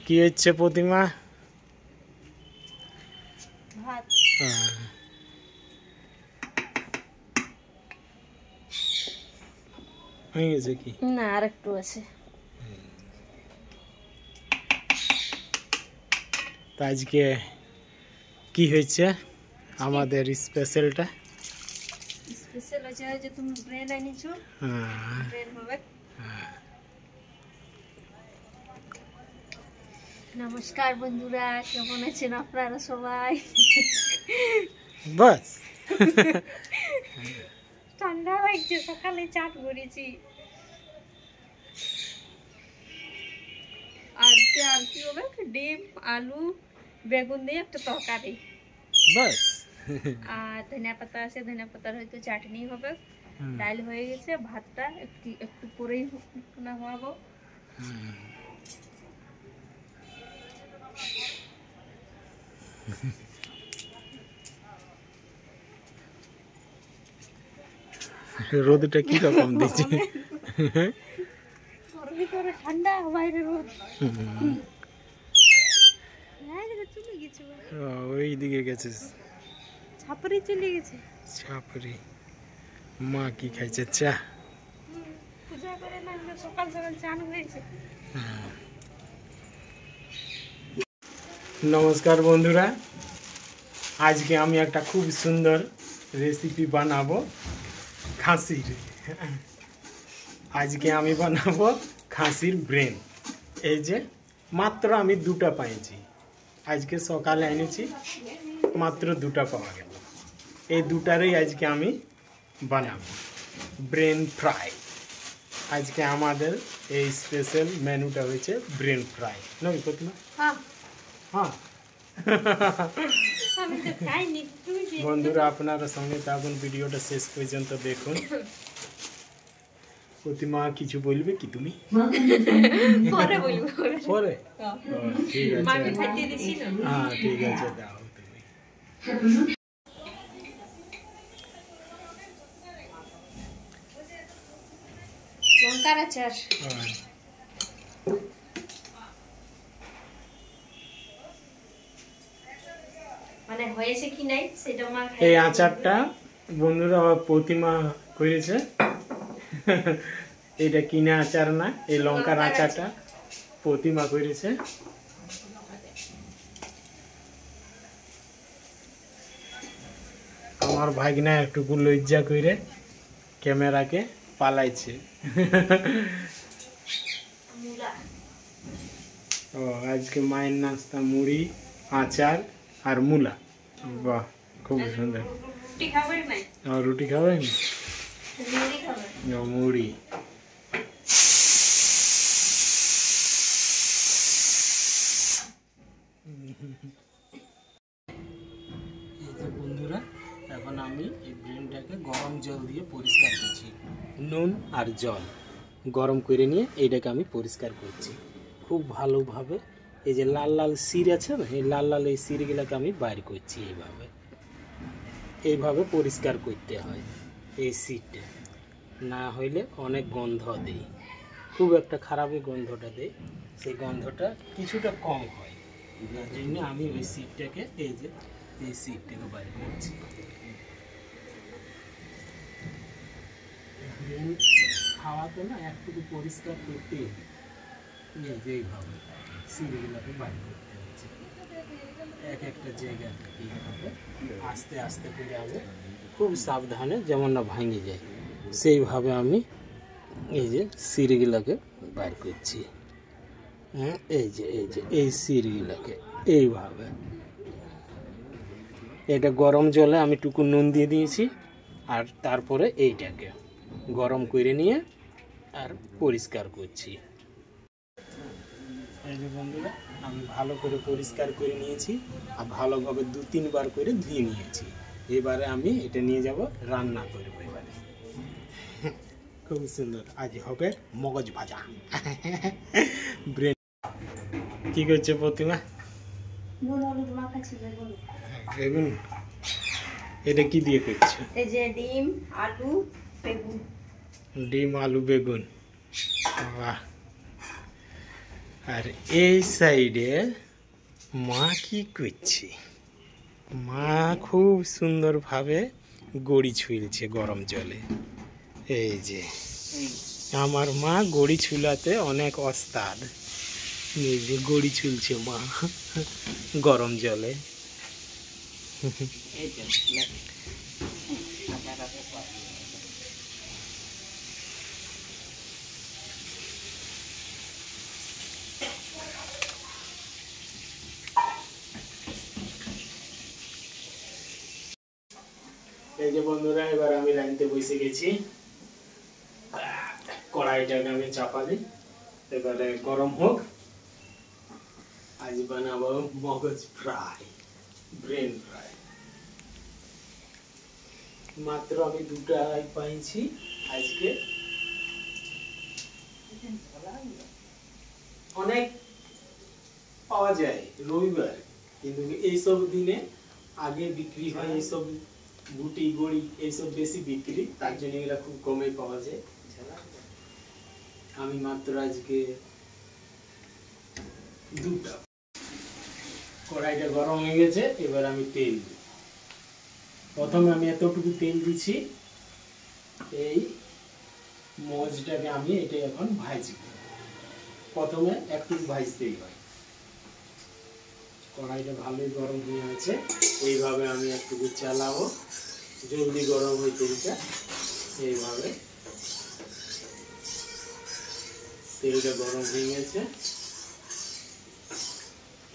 কি হচ্ছে প্রতিমা? ভাত। হয়ে গেছে কি? না, আরেকটু আছে। তা আজকে কি হয়েছে আমাদের স্পেশালটা? স্পেশাল আছে যে তুমি ব্রেন আনিছো। ব্রেন হবে। নমস্কার বন্ধুরা, কেমন আছেন আপনারা সবাই? বাস ঠান্ডা লাগছে, সকালে চাট করেছি। আর কি হবে? ডিম, আলু, বেগুন দিয়ে একটা তরকারি। বাস। আর ধনিয়া পাতা আছে, ধনিয়া পাতার হয়তো চাটনি হবে। ডাল হয়ে গেছে, ভাতটা একটু পরেই হওয়াবো। রোদটা কি রকম দিচ্ছে? ভিতরে ঠান্ডা, বাইরে রোদ। চলে গেছে, ওই দিকে গেছে, ছাপড়ি চলে গেছে। ছাপড়ি। মা কি খাইছে? চা। পূজা করে না, সকাল সকাল চান হয়েছে। নমস্কার বন্ধুরা, আজকে আমি একটা খুব সুন্দর রেসিপি বানাবো খাসির। আজকে আমি বানাবো খাসির ব্রেন। এই যে মাত্র আমি দুটা পাইছি, আজকে সকালে এনেছি, মাত্র দুটা পাওয়া গেল। এই দুটারই আজকে আমি বানাবো ব্রেন ফ্রাই। আজকে আমাদের এই স্পেশাল মেনুটা হয়েছে ব্রেন ফ্রাই। নয় প্রতিমা? হ্যাঁ। বন্ধুরা, আপনারা সঙ্গে থাকুন, ভিডিওটা শেষ পর্যন্ত দেখুন। প্রতিমা কিছু বলবে কি তুমি? পরে বলবো। পরে? ঠিক আছে, হ্যাঁ ঠিক আছে, দাও তুমি। লঙ্কার আচার। মানে হয়েছে কি নাই সেটা মা খায়। এই আচারটা বন্ধুরা প্রতিমা করেছে। এটা কিনা আচার না, এই লঙ্কার আচারটা প্রতিমা করেছে। আমার ভাগনা একটুকু লজ্জা করে ক্যামেরাকে পালাইছে। ও আজকে মায়ের নাস্তা মুড়ি, আচার আর মূলা। বাহ, খুব সুন্দর। রুটি খাবেন? মুড়ি। বন্ধুরা, এখন আমি এই ব্রেনটাকে গরম জল দিয়ে পরিষ্কার করছি। নুন আর জল গরম করে নিয়ে এইটাকে আমি পরিষ্কার করছি খুব ভালোভাবে। এই যে লাল লাল শির আছে না, এই লাল লাল এই শিরগুলোকে আমি বাইর করছি। এইভাবে পরিষ্কার করতে হয়। এই শিরটা না হইলে অনেক গন্ধ দেয়, খুব একটা খারাপই গন্ধটা দেয়। সেই গন্ধটা কিছুটা কম হয়, যার জন্য আমি ওই শিরটাকে এই শিরটাকে বাইর করছি। খাওয়াতে না একটুকু পরিষ্কার করতে এইভাবে শিরগুলোকে বাইর করতে হচ্ছে। এক একটা জায়গা থেকে এইভাবে আস্তে আস্তে করে আমি খুব সাবধানে, যেমন না ভাঙে যায় সেইভাবে আমি এই যে শিরগুলোকে বাইর করছি। এই শিরগুলোকে এইভাবে। এটা গরম জলে আমি টুকু নুন দিয়ে দিয়েছি, আর তারপরে এইটাকে গরম করে নিয়ে আর পরিষ্কার করছি। এই যে বন্ধুরা, আমি ভালো করে পরিষ্কার করে নিয়েছি আর ভালোভাবে 2-3 বার করে ধুয়ে নিয়েছি। এবারে আমি এটা নিয়ে যাব রান্না করব। এবারে খুব সুন্দর আজ হবে মগজ ভাজা। ব্রেন কি করছে প্রতিমা? বেগুন। এটা কি দিয়ে করছে? এই যে ডিম, আলু, বেগুন। ডিম, আলু, বেগুন। বাহ, আর এই সাইডে মা কি করছে, মা খুব সুন্দরভাবে গড়ি ছুলছে গরম জলে। এই যে আমার মা গড়ি ছুলাতে অনেক ওস্তাদ। এই যে গড়ি ছুলছে মা গরম জলে। এই যে বন্ধুরা, এবার আমি রাঁধতে বসে গেছি। কড়াইটাকে আমি চাপা দিই, এবারে গরম হোক। আজ বানাবো মগজ ফ্রাই, ব্রেন ফ্রাই। মাত্র আমি দুটাই পাইছি আজকে। অনেক পাওয়া যায় রবিবার, কিন্তু এইসব দিনে আগে বিক্রি হয় এইসব গুটি গড়ি, এইসব বেশি বিক্রি, তার জন্য এগুলা খুব কমে পাওয়া যায়। আমি মাত্র আজকে দুটা। কড়াইটা গরম হয়ে গেছে, এবার আমি তেল দিই। প্রথমে আমি এতটুকু তেল দিচ্ছি। এই মগজটাকে আমি এটা এখন ভাজি। প্রথমে একটু ভাজতেই হয়। কড়াইটা ভালোই গরম হয়ে আছে, এইভাবে আমি একটু চালাবো, জলদি গরম হয় তেলটা। এইভাবে তেলটা গরম হয়ে গেছে,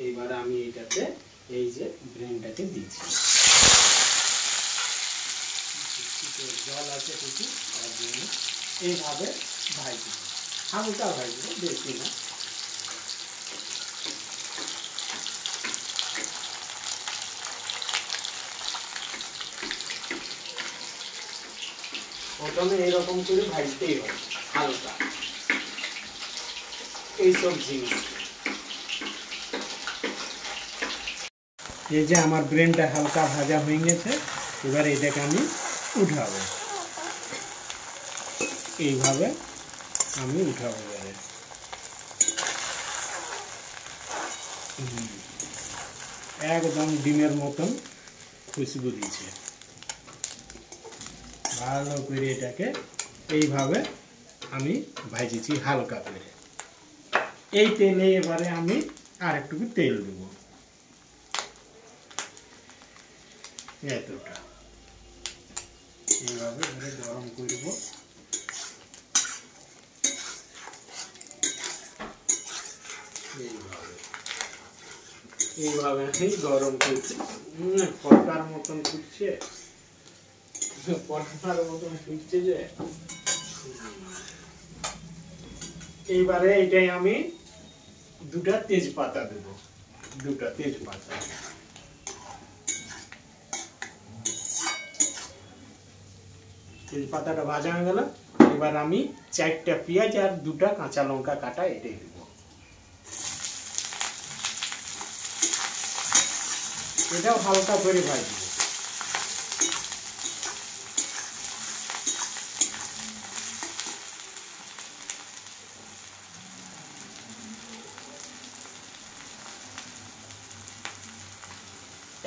এইবার আমি এটাতে এই যে ব্রেনটাকে দিচ্ছি। জল আছে কিছু, তার জন্য এইভাবে ভাজবো, হালকা ভাজবো, বেশি না। প্রথমে এরকম করে ভাজতেই হয় হালকা এইসব জিনিস। এই যে আমার ব্রেনটা হালকা ভাজা হয়ে গেছে, এবার এটাকে আমি উঠাবো। এইভাবে আমি উঠাবো। এবারে একদম ডিমের মতন খুশবু দিচ্ছে। ভালো করে এটাকে এইভাবে আমি ভাজেছি হালকা করে। এই তেলে এবারে আমি আর একটু তেল দেব, এতটা। এইভাবে গরম করব। এইভাবে আমি গরম করছি। পটকার মতন ফুটছে, পটকার মতন ফুটছে যে। এইবারে এটাই আমি দুটা তেজপাতা দেব, দুটা তেজপাতা। তেজপাতাটা ভাজা হয়ে গেল, এবার আমি 4টা পেঁয়াজ আর 2টা কাঁচা লঙ্কা কাটা এটাই দেব। এটাও হালকা করে ভাজবো।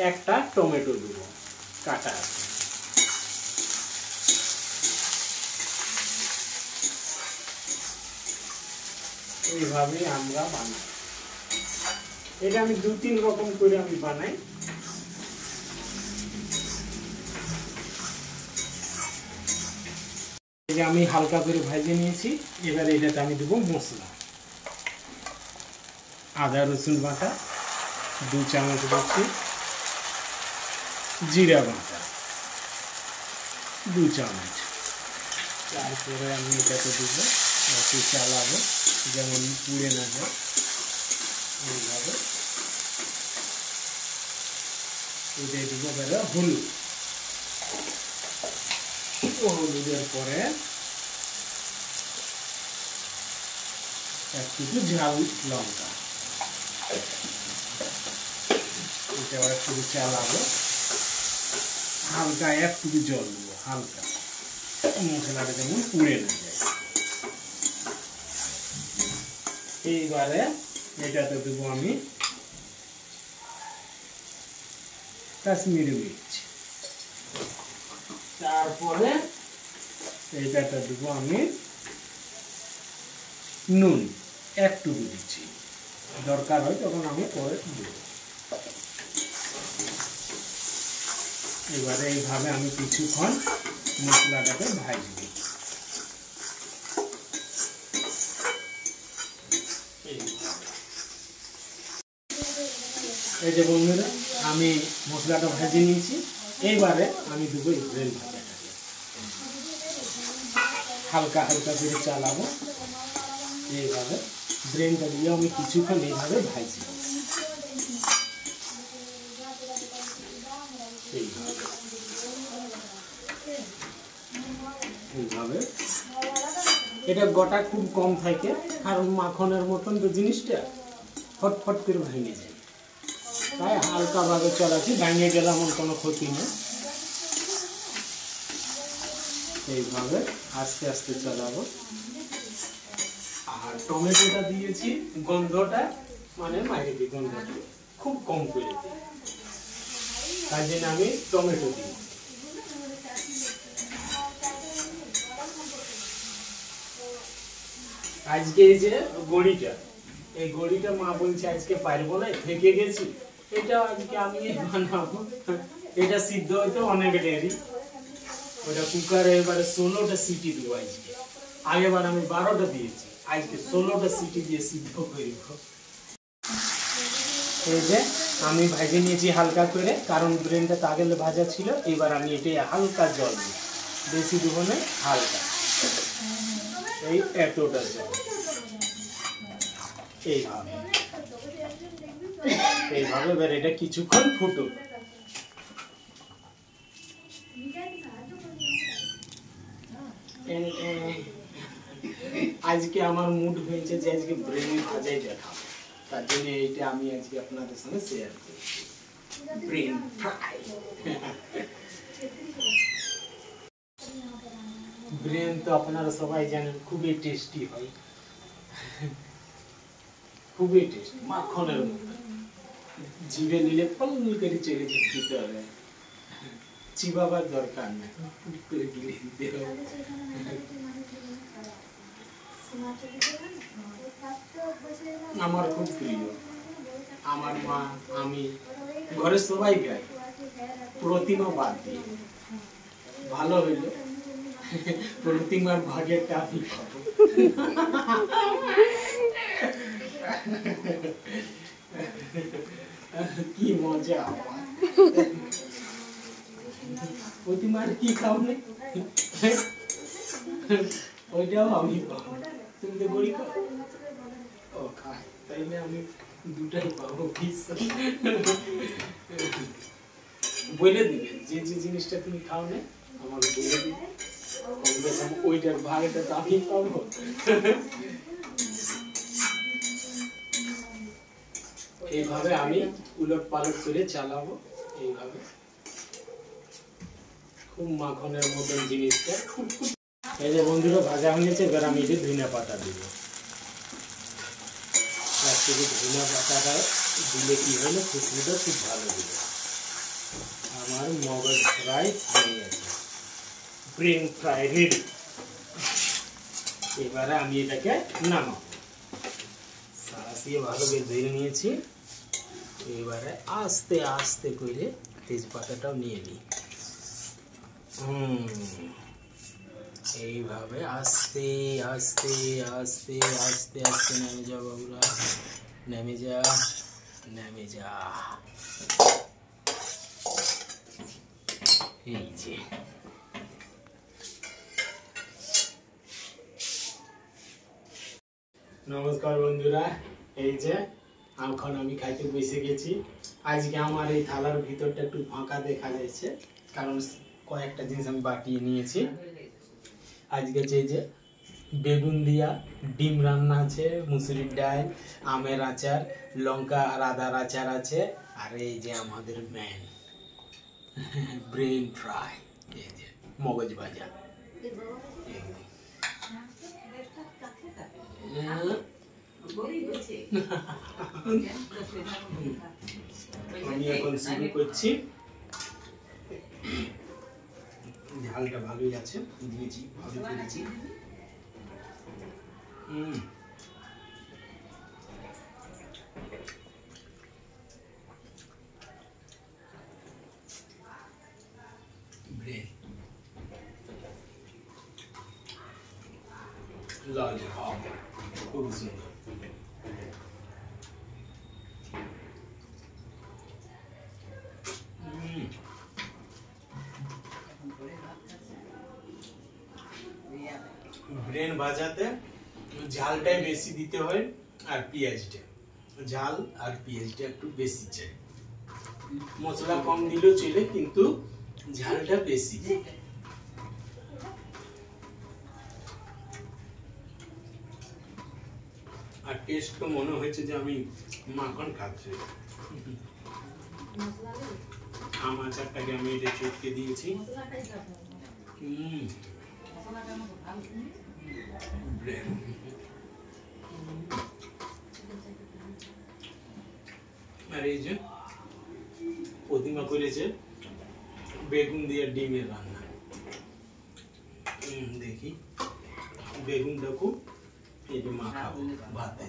একটা টমেটো দেবো, কাটা আছে। এইভাবে আমরা বানাই। এটা আমি 2-3 রকম করে আমি বানাই। এই যে আমি হালকা করে ভেজে নিয়েছি, এবার এটাতে আমি দেবো মশলা। আদা রসুন বাটা 2 চামচ দিচ্ছি, জিরা বাটা 2 চামচ। তারপরে আমি এটাতে দেব, একটু চালাবো যেমন পুড়ে না যায়। এইভাবে এটাই দেবো এবারে হলুদ। হলুদের পরে একটু ঝাল লঙ্কা, এটা একটু চালাবো। হালকা একটু জল দেবো, হালকা, মশলাটা যেমন পুড়ে না যায়। এইবারে এটাতে দেবো আমি কাশ্মীরি মির্চ, তারপরে এটাতে দেবো আমি নুন একটু দিচ্ছি, দরকার হয় তখন আমি পরে দেব। এবারে এইভাবে আমি কিছুক্ষণ মশলাটাকে ভাজবো। এই যে বন্ধুরা আমি মশলাটা ভেজে নিয়েছি, এইবারে আমি দেবো এই ব্রেন ভাজাটাকে, হালকা হালকা করে চালাবো। এইভাবে ব্রেনটা দিয়ে আমি কিছুক্ষণ এইভাবে ভাজছি। এইভাবে এটা গোটা খুব কম থাকে, কারণ মাখনের মতন তো জিনিসটা ফটফট করে ভেঙে যায়, তাই হালকাভাবে চলাচ্ছি, ভেঙে গেলে এমন কোনো ক্ষতি নেই। এইভাবে আস্তে আস্তে চালাবো। আর টমেটোটা দিয়েছি গন্ধটা মানে মাইরে দিই, গন্ধটা খুব কম করে দিই, তাই জন্য আমি টমেটো দিই। আজকে এই যে গড়িটা, এই গড়িটা মা বলছে আজকে পারবো না, থেকে গেছি, এটা আজকে আমি বানাবো। এটা সিদ্ধ হইতে অনেক দেরি, ওটা কুকারে এবারে 16টা সিটি দেবো আজকে, আগেবার আমি 12টা দিয়েছি, আজকে 16টা সিটি দিয়ে সিদ্ধ করব। এই যে আমি ভেজে নিয়েছি হালকা করে, কারণ ব্রেনটা তাগেলে ভাজা ছিল। এবার আমি এটাই হালকা জল দিই, বেশি দেবো না, হালকা এই এতটা জল। এইভাবে এইভাবে এবার এটা কিছুক্ষণ ফুটুক। আজকে আমার মুড হয়েছে যে আজকে ব্রেন ভাজাই দেখাবো, তার জন্য এইটা আমি আজকে আপনাদের সঙ্গে শেয়ার করি, ব্রেন ফ্রাই। ব্রেন তো আপনারা সবাই জানেন খুবই টেস্টি হয়, খুবই টেস্টি, মাখনের মতো, জিভে নিলে পল করে চলে যেতে হবে, চিবাবার দরকার নেই, টুক করে গিলে দিতে হবে। আমার খুব প্রিয়, আমার মা, আমি, ঘরের সবাই গাই, প্রতিমা বাদ দিয়ে। ভালো হইল প্রতিমার ভাগেরটা আমি খাবো। কি মজা, প্রতিমার কি খাও না, ওইটাও আমি পাবো, তুমি তো বড়ি খাও, ও খায়, তাইলে আমি দুটাই পাবো। বলে দিবে যে যে জিনিসটা তুমি খাও না আমাকে বলে দিবে, ওইটার ভাগটা তো আমি পাবো। এইভাবে আমি উলট পালট করে চালাবো, এইভাবে খুব মাখনের মতন জিনিসটা। এই যে বন্ধুরা ভাজা হয়ে গেছে, এবার আমি ধনিয়া পাতা দিব। ধনিয়া পাতাটা দিলে কি হলো, খুশবুটা খুব ভালো দিল। আমার মগজ ফ্রাই হয়ে গেছে, ব্রেন ফ্রাই রেডি। এবারে আমি এটাকে নামাবো, সারাসিয়ে ভালো করে ধরে নিয়েছি। এবারে আস্তে আস্তে করে তেজপাতাটাও নিয়ে নিই, এইভাবে আস্তে আস্তে আস্তে আস্তে আস্তে নেমে যা বাবুরা, নেমে যা, নেমে যা। এই যে নমস্কার বন্ধুরা, এই যে এখন আমি খাইতে বসে গেছি। আজকে আমার এই থালার ভিতরটা একটু ফাঁকা দেখা যাচ্ছে, কারণ কয়েকটা জিনিস আমি বাটিয়ে নিয়েছি। আজকে যে বেগুন দিয়া ডিম রান্না আছে, মুসুরির ডাল, আমের আচার, লঙ্কা আর আদার আচার আছে, আর এই যে আমাদের ম্যান ব্রেন ফ্রাই, এই যে মগজ ভাজা। আমি এখন শুরু করছি। ঝালটা ভালোই আছে, দিয়েছি ভালো করেছি। লাজবাব, খুব সুন্দর। ব্রেন ভাজাতে ঝালটাই বেশি দিতে হয়, আর পেঁয়াজটা, ঝাল আর পেঁয়াজটা একটু বেশি চাই। মশলা কম দিলেও চলে, কিন্তু ঝালটা বেশি। আর টেস্ট তো মনে হয়েছে যে আমি মাখন খাচ্ছি। আম আচারটাকে আমি এটা চটকে দিয়েছি। আর এই যে প্রতিমা করেছে বেগুন দিয়ে ডিমের রান্না। দেখি বেগুনটা খুব এই যে মাখাবো ভাতে।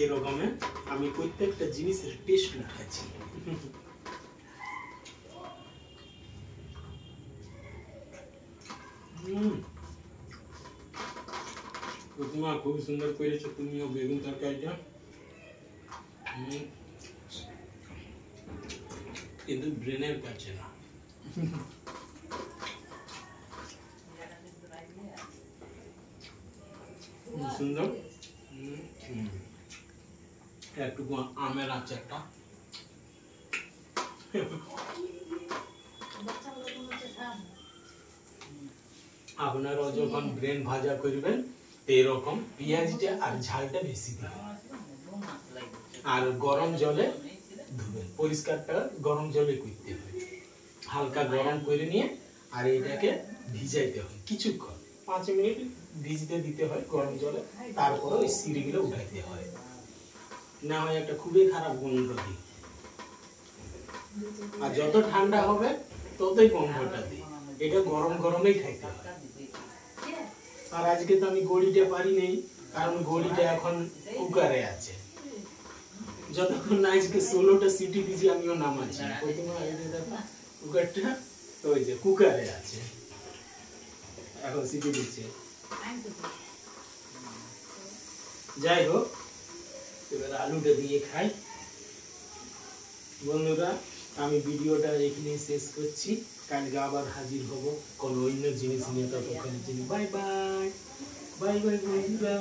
এরকমে আমি প্রত্যেকটা জিনিসের টেস্ট উঠাচ্ছি। প্রতিমা খুব সুন্দর করেছো তুমিও বেগুন তরকারিটা, কিন্তু ব্রেনের কাছে না। সুন্দর। একটু আমের আচারটা আপনারা যখন ব্রেন ভাজা করবেন এরকম পেঁয়াজটা আর ঝালটা বেশি দিবেন, আর গরম জলে ধুবেন। পরিষ্কারটা গরম জলে করতে হবে, হালকা গরম করে নিয়ে আর এটাকে ভিজাইতে হয় কিছুক্ষণ, 5 মিনিট ভিজতে দিতে হয় গরম জলে। তারপরে ওই সিঁড়িগুলো উঠাইতে হয়, না হয় একটা খুবই খারাপ গন্ধ দিই। আর যত ঠান্ডা হবে ততই গন্ধটা দিই। এটা গরম গরমেই খাইতে হয়। আর আজকে তো আমি গড়িটা পারি নেই, কারণ গড়িটা এখন কুকারে আছে। যতক্ষণ না আজকে 16টা সিটি দিয়েছি আমিও নামাচ্ছি। প্রথমে কুকারটা ওই যে কুকারে আছে, এখন সিটি দিচ্ছে। যাই হোক, এবার আলুটা দিয়ে খাই। বন্ধুরা, আমি ভিডিওটা এখানে শেষ করছি। কালকে আবার হাজির হব কোন অন্য জিনিস নিয়ে। ততক্ষণের জন্য বাই বাই। বাই বাই বন্ধুরা।